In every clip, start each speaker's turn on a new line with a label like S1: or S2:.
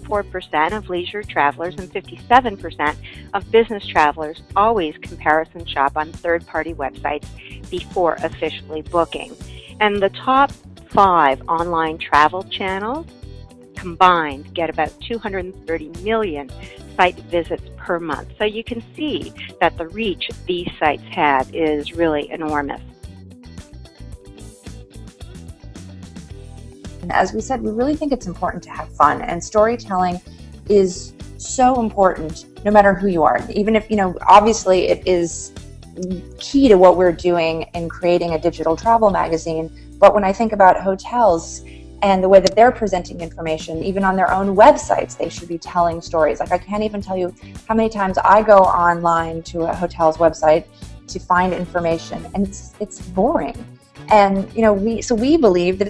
S1: 44% of leisure travelers and 57% of business travelers always comparison shop on third-party websites before officially booking. And the top 5 online travel channels combined get about 230 million site visits per month. So you can see that the reach these sites have is really enormous.
S2: And as we said, we really think it's important to have fun, and storytelling is so important no matter who you are. Even if, obviously it is key to what we're doing in creating a digital travel magazine, but when I think about hotels and the way that they're presenting information, even on their own websites, they should be telling stories. Like, I can't even tell you how many times I go online to a hotel's website to find information, and it's boring. And we believe that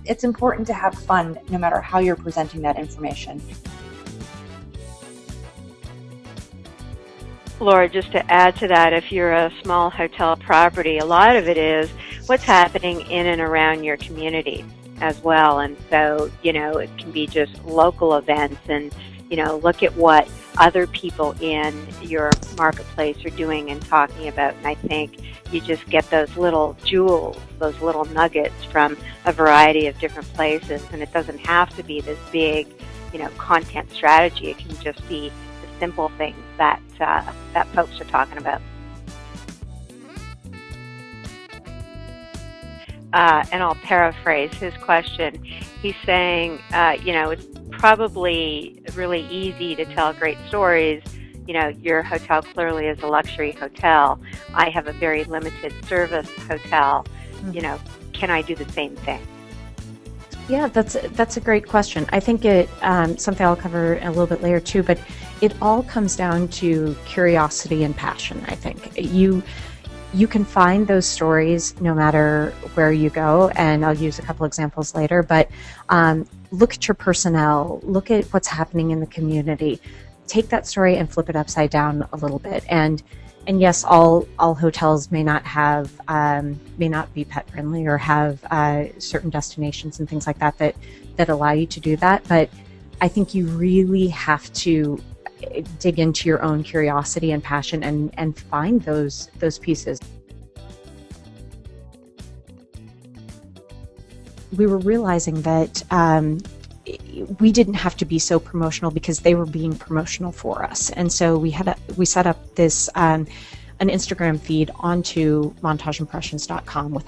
S2: it's important to have fun no matter how you're presenting that information.
S1: Laura, just to add to that, if you're a small hotel property, a lot of it is what's happening in and around your community as well. And so, it can be just local events and, look at what other people in your marketplace are doing and talking about. And I think you just get those little jewels, those little nuggets from a variety of different places. And it doesn't have to be this big, content strategy. It can just be the simple things that folks are talking about. And I'll paraphrase his question. He's saying, it's probably really easy to tell great stories. Your hotel clearly is a luxury hotel. I have a very limited service hotel. Can I do the same thing?
S3: Yeah, that's a great question. I think it something I'll cover a little bit later too, but it all comes down to curiosity and passion. I think you can find those stories no matter where you go, and I'll use a couple examples later, but look at your personnel, look at what's happening in the community, take that story and flip it upside down a little bit. And yes, all hotels may not be pet friendly or have certain destinations and things like that allow you to do that, but I think you really have to dig into your own curiosity and passion and find those pieces. We were realizing that we didn't have to be so promotional because they were being promotional for us, and so we set up this an Instagram feed onto montageimpressions.com with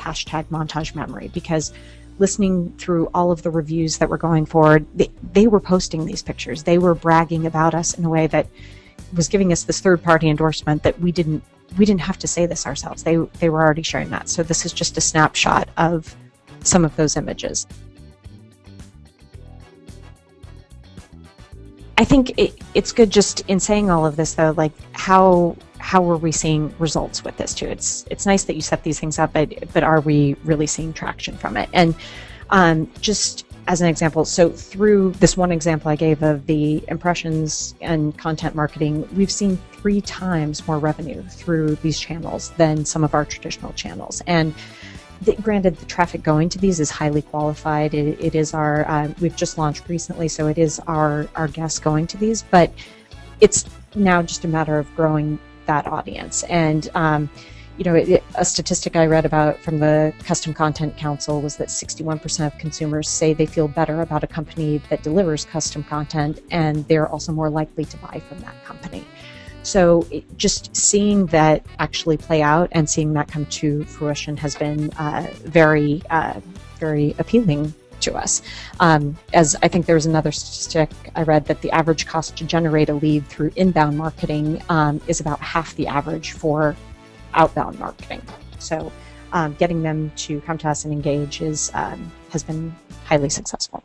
S3: #montagememory, because listening through all of the reviews that were going forward, they were posting these pictures. They were bragging about us in a way that was giving us this third-party endorsement that we didn't have to say this ourselves. They were already sharing that. So this is just a snapshot of some of those images. I think it's good just in saying all of this, though, like how are we seeing results with this too? It's nice that you set these things up, but are we really seeing traction from it? And just as an example, so through this one example I gave of the impressions and content marketing, we've seen 3 times more revenue through these channels than some of our traditional channels. And granted, the traffic going to these is highly qualified. It is our, we've just launched recently, so it is our guests going to these, but it's now just a matter of growing that audience. And a statistic I read about from the Custom Content Council was that 61% of consumers say they feel better about a company that delivers custom content, and they're also more likely to buy from that company. So just seeing that actually play out and seeing that come to fruition has been very, very appealing to us. As I think there was another statistic I read that the average cost to generate a lead through inbound marketing is about half the average for outbound marketing. So getting them to come to us and engage has been highly successful.